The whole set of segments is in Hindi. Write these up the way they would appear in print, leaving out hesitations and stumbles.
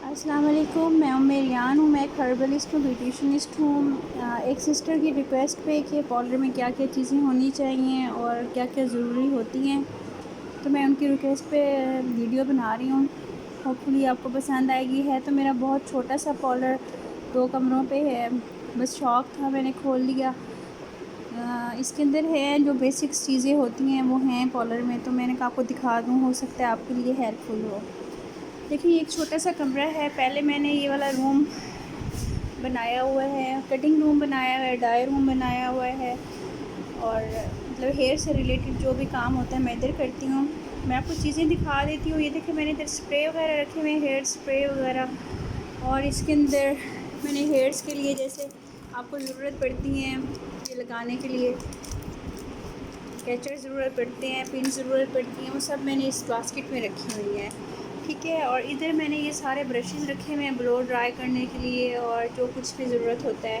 अस्सलाम वालेकुम। मैं मेरियान हूँ। मैं एक हर्बलिस्ट हूँ, ब्यूटिशनिस्ट हूँ। एक सिस्टर की रिक्वेस्ट पे कि पाउडर में क्या क्या चीज़ें होनी चाहिए और क्या क्या ज़रूरी होती हैं, तो मैं उनकी रिक्वेस्ट पे वीडियो बना रही हूँ। होपफुली आपको पसंद आएगी। है तो मेरा बहुत छोटा सा पार्लर 2 कमरों पे है, बस शौक़ था मैंने खोल लिया। इसके अंदर है जो बेसिक्स चीज़ें होती हैं वो हैं पार्लर में, तो मैंने कहा आपको दिखा दूँ, हो सकता है आपके लिए हेल्पफुल हो। देखिए, एक छोटा सा कमरा है। पहले मैंने ये वाला रूम बनाया हुआ है, कटिंग रूम बनाया हुआ है, डाई रूम बनाया हुआ है, और मतलब हेयर से रिलेटेड जो भी काम होता है मैं इधर करती हूँ। मैं आपको चीज़ें दिखा देती हूँ। ये देखिए, मैंने इधर स्प्रे वगैरह रखे हुए हैं, हेयर स्प्रे वगैरह, और इसके अंदर मैंने हेयर्स के लिए जैसे आपको ज़रूरत पड़ती है ये लगाने के लिए, कैचर ज़रूरत पड़ते हैं, पिन ज़रूरत पड़ती हैं, वो सब मैंने इस बास्केट में रखी हुई हैं। ठीक है। और इधर मैंने ये सारे ब्रशेज़ रखे हुए हैं ब्लो ड्राई करने के लिए और जो कुछ भी ज़रूरत होता है।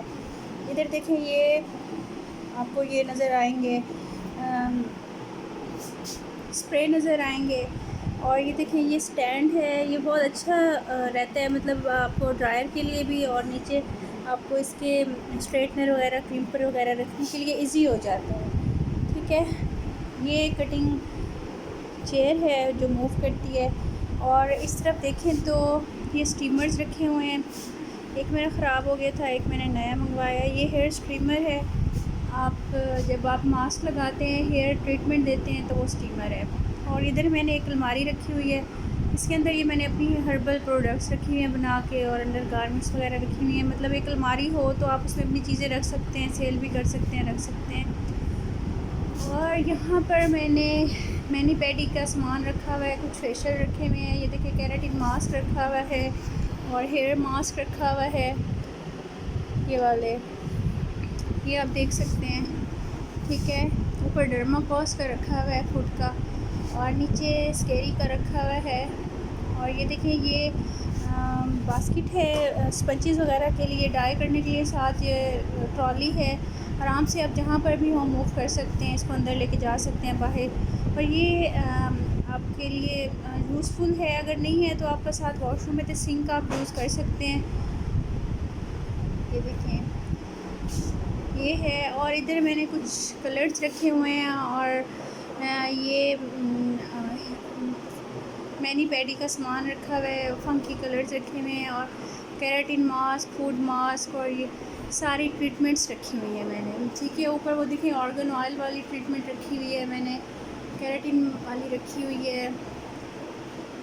इधर देखें, ये आपको ये नज़र आएंगे स्प्रे नज़र आएंगे, और ये देखें ये स्टैंड है। ये बहुत अच्छा रहता है, मतलब आपको ड्रायर के लिए भी, और नीचे आपको इसके स्ट्रेटनर वगैरह, क्रीपर वगैरह रखने के लिए इजी हो जाता है। ठीक है। ये कटिंग चेयर है जो मूव करती है। और इस तरफ देखें तो ये स्टीमर्स रखे हुए हैं। एक मेरा ख़राब हो गया था, एक मैंने नया मंगवाया। ये हेयर स्टीमर है। आप जब आप मास्क लगाते हैं, हेयर ट्रीटमेंट देते हैं, तो वो स्टीमर है। और इधर मैंने एक अलमारी रखी हुई है। इसके अंदर ये मैंने अपनी हर्बल प्रोडक्ट्स रखी हुई हैं बना के, और अंडर गारमेंट्स वगैरह रखी हुई हैं। मतलब एक अलमारी हो तो आप उसमें अपनी चीज़ें रख सकते हैं, सेल भी कर सकते हैं, रख सकते हैं। और यहाँ पर मैंने मैनी पैडी का सामान रखा हुआ है, कुछ फेशियल रखे हुए हैं। ये देखिए, केराटिन मास्क रखा हुआ है और हेयर मास्क रखा हुआ है, ये वाले, ये आप देख सकते हैं। ठीक है। ऊपर डर्माकोस का रखा हुआ है फुट का, और नीचे स्केरी का रखा हुआ है। और ये देखिए, ये बास्केट है स्पंचेस वगैरह के लिए, डाई करने के लिए। साथ ये ट्रॉली है, आराम से आप जहाँ पर भी हो मूव कर सकते हैं, इसको अंदर लेके जा सकते हैं बाहर। और ये आपके लिए यूज़फुल है। अगर नहीं है तो आपका साथ वॉशरूम में तो सिंक आप यूज़ कर सकते हैं। ये देखें, ये है। और इधर मैंने कुछ कलर्स रखे हुए हैं, और ये मैनी पैडी का सामान रखा हुआ है, फंकी कलर्स रखे हुए हैं, और केराटिन मास्क, फूड मास्क, और ये सारी ट्रीटमेंट्स रखी हुई है मैंने। ठीक है। ऊपर वो देखिए, ऑर्गन ऑयल वाली ट्रीटमेंट रखी हुई है मैंने, केराटिन वाली रखी हुई है,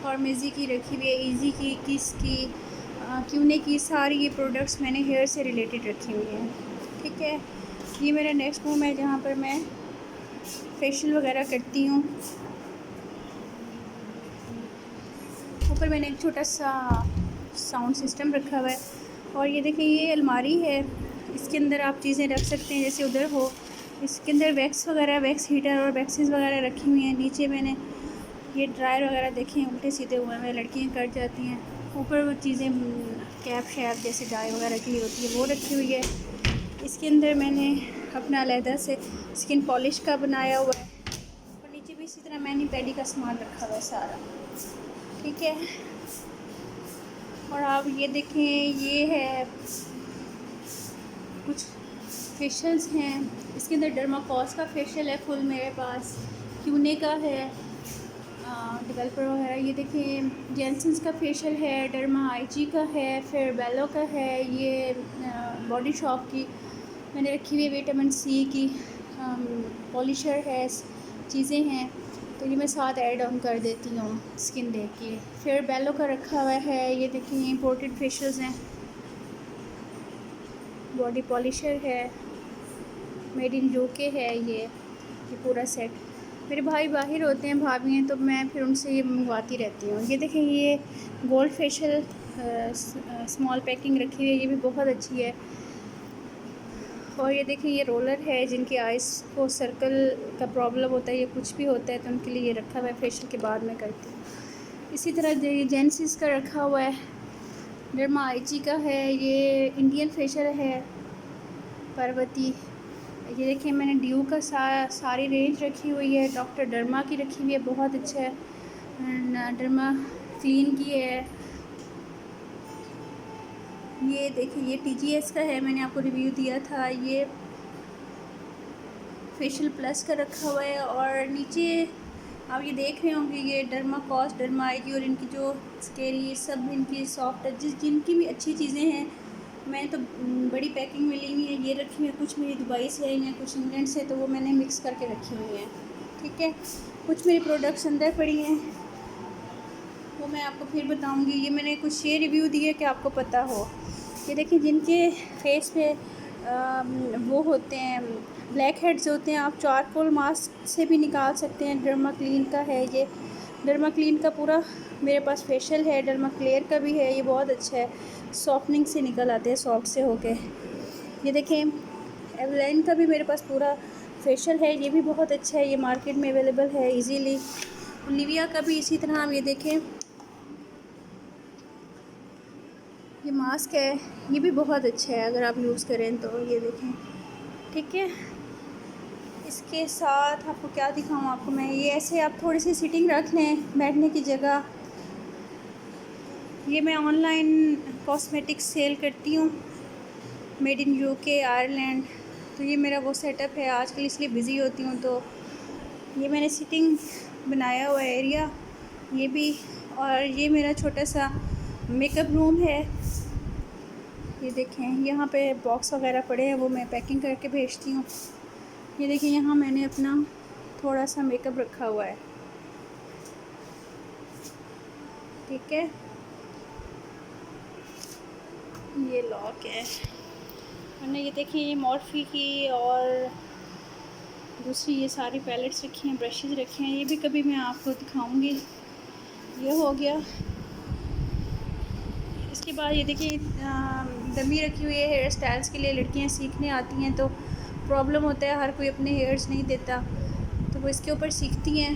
और मेज़ी की रखी हुई है, इजी की, किस की, क्यूने की, सारी ये प्रोडक्ट्स मैंने हेयर से रिलेटेड रखी हुई हैं। ठीक है। ये मेरा नेक्स्ट रूम है जहाँ पर मैं फेशियल वगैरह करती हूँ। ऊपर मैंने एक छोटा सा साउंड सिस्टम रखा हुआ है। और ये देखिए, ये अलमारी है, इसके अंदर आप चीज़ें रख सकते हैं जैसे उधर हो। इसके अंदर वैक्स वगैरह, वैक्स हीटर और वैक्सेस वगैरह रखी हुई हैं। नीचे मैंने ये ड्रायर वगैरह देखें उल्टे सीधे हुए हैं, लड़कियाँ कट जाती हैं। ऊपर वो चीज़ें कैप शैप जैसे डाई वगैरह की होती है वो रखी हुई है। इसके अंदर मैंने अपना अलहदा से स्किन पॉलिश का बनाया हुआ है, और नीचे भी इसी तरह मैनी पैडी का सामान रखा हुआ है सारा। ठीक है। और आप ये देखें, ये है कुछ फेशियल्स हैं। इसके अंदर डर्माकोस का फेशियल है फुल मेरे पास, क्यूने का है, डेवलपर वगैरह। ये देखें, जेंसन्स का फेशियल है, डर्मा आईजी का है, फिर बेलो का है। ये बॉडी शॉप की मैंने रखी हुई है, विटामिन सी की पॉलिशर है, चीज़ें हैं, तो ये मैं साथ ऐड ऑन कर देती हूँ स्किन देख के। फिर बेलो का रखा हुआ है। ये देखिए, इंपोर्टेड फेशियल्स हैं, बॉडी पॉलिशर है, मेड इन यूके है। ये पूरा सेट। मेरे भाई बाहर होते हैं, भाभी हैं, तो मैं फिर उनसे ये मंगवाती रहती हूँ। ये देखें, ये गोल्ड फेशियल स्मॉल पैकिंग रखी हुई है, ये भी बहुत अच्छी है। और ये देखिए, ये रोलर है, जिनकी आइज़ को सर्कल का प्रॉब्लम होता है या कुछ भी होता है तो उनके लिए ये रखा हुआ है, फेशियल के बाद मैं करती हूँ। इसी तरह ये जेंसिस का रखा हुआ है, डर्मा आईजी का है, ये इंडियन फेशियल है पार्वती। ये देखिए, मैंने ड्यू का सारी रेंज रखी हुई है। डॉक्टर डर्मा की रखी हुई है, बहुत अच्छा है। डर्मा क्लीन की है, ये देखिए ये TGS का है, मैंने आपको रिव्यू दिया था। ये फेशियल प्लस का रखा हुआ है और नीचे आप ये देख रहे होंगे ये डर्माकॉस, डर्माइडी और इनकी जो स्केरी सब इनकी सॉफ्ट टचेस जिनकी भी अच्छी चीज़ें हैं। मैंने तो बड़ी पैकिंग में ली हुई है, ये रखी हुई है। कुछ मेरी दुबई से आई हैं, कुछ इंग्लैंड से, तो वो मैंने मिक्स करके रखी हुई हैं। ठीक है, कुछ मेरी प्रोडक्ट्स अंदर पड़ी हैं, वो मैं आपको फिर बताऊंगी। ये मैंने कुछ ये रिव्यू दिए कि आपको पता हो। ये देखिए जिनके फेस पे वो होते हैं ब्लैक हेड्स होते हैं, आप चारकोल मास्क से भी निकाल सकते हैं। डर्मा क्लीन का है ये, डर्मा क्लीन का पूरा मेरे पास फेशियल है, डर्मा क्लियर का भी है। ये बहुत अच्छा है, सॉफ्टनिंग से निकल आते हैं सॉफ्ट से होके। ये देखें एवलाइन का भी मेरे पास पूरा फेशियल है, ये भी बहुत अच्छा है, ये मार्केट में अवेलेबल है इजीली। निविया का भी इसी तरह। ये देखें ये मास्क है, ये भी बहुत अच्छा है अगर आप यूज़ करें तो। ये देखें, ठीक है। इसके साथ आपको क्या दिखाऊं आपको मैं, ये ऐसे आप थोड़ी सी सिटिंग रख लें बैठने की जगह। ये मैं ऑनलाइन कॉस्मेटिक्स सेल करती हूँ, मेड इन UK आयरलैंड। तो ये मेरा वो सेटअप है आजकल, इसलिए बिज़ी होती हूँ। तो ये मैंने सिटिंग बनाया हुआ एरिया ये भी, और ये मेरा छोटा सा मेकअप रूम है। ये देखें यहाँ पे बॉक्स वगैरह पड़े हैं, वो मैं पैकिंग करके भेजती हूँ। ये देखिए यहाँ मैंने अपना थोड़ा सा मेकअप रखा हुआ है, ठीक है। ये लॉक है, मैंने ये देखिए ये मॉर्फी की और दूसरी ये सारी पैलेट्स रखी हैं, ब्रशेज़ रखे हैं, ये भी कभी मैं आपको दिखाऊंगी। ये हो गया। इसके बाद ये देखिए डमी रखी हुई है हेयर स्टाइल्स के लिए। लड़कियां सीखने आती हैं तो प्रॉब्लम होता है, हर कोई अपने हेयर्स नहीं देता, तो वो इसके ऊपर सीखती हैं।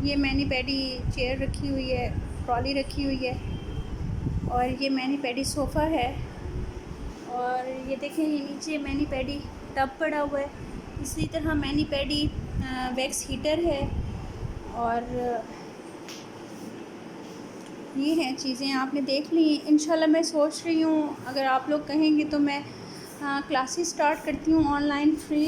ये मैनी पैडी चेयर रखी हुई है, ट्रॉली रखी हुई है, और ये मैनी पैडी सोफ़ा है। और ये देखें ये नीचे मैनी पैडी टब पड़ा हुआ है। इसी तरह मैनी पैडी वैक्स हीटर है। और ये हैं चीज़ें आपने देख ली। इंशाल्लाह मैं सोच रही हूँ अगर आप लोग कहेंगे तो मैं क्लासेस स्टार्ट करती हूँ ऑनलाइन फ्री,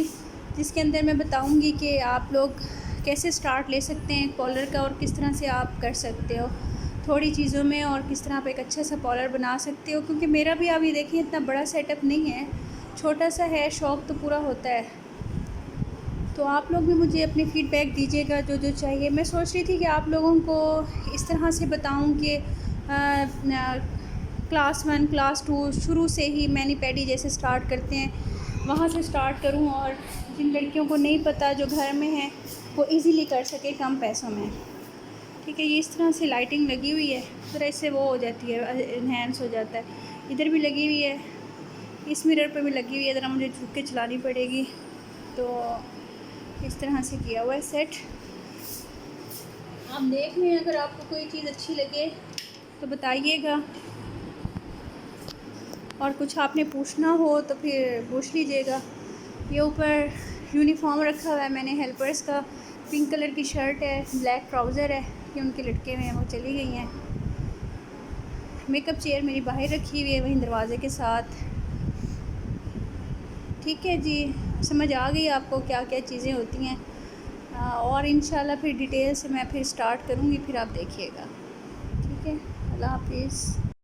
जिसके अंदर मैं बताऊँगी कि आप लोग कैसे स्टार्ट ले सकते हैं कॉलर का और किस तरह से आप कर सकते हो थोड़ी चीज़ों में, और किस तरह आप एक अच्छा सा कॉलर बना सकते हो। क्योंकि मेरा भी अभी देखिए इतना बड़ा सेटअप नहीं है, छोटा सा है, शौक़ तो पूरा होता है। तो आप लोग भी मुझे अपनी फ़ीडबैक दीजिएगा जो जो चाहिए। मैं सोच रही थी कि आप लोगों को इस तरह से बताऊं कि क्लास 1 क्लास 2 शुरू से ही मैनी पैडी जैसे स्टार्ट करते हैं वहाँ से स्टार्ट करूं, और जिन लड़कियों को नहीं पता जो घर में हैं वो इजीली कर सके कम पैसों में। ठीक है, ये इस तरह से लाइटिंग लगी हुई है, ज़रा इससे वो हो जाती है, इन्हेंस हो जाता है। इधर भी लगी हुई है, इस मिरर पे भी लगी हुई है, ज़रा मुझे झुक के चलानी पड़ेगी। तो इस तरह से किया हुआ है सेट। आप देख लें, अगर आपको कोई चीज़ अच्छी लगे तो बताइएगा, और कुछ आपने पूछना हो तो फिर पूछ लीजिएगा। ये ऊपर यूनिफॉर्म रखा हुआ है मैंने हेल्पर्स का, पिंक कलर की शर्ट है, ब्लैक ट्राउज़र है, ये उनके लटके हुए हैं, वो चली गई हैं। मेकअप चेयर मेरी बाहर रखी हुई है वहीं दरवाज़े के साथ। ठीक है जी, समझ आ गई आपको क्या क्या चीज़ें होती हैं। और इंशाल्लाह फिर डिटेल से मैं फिर स्टार्ट करूँगी, फिर आप देखिएगा। ठीक है, अल्लाह हाफिज़।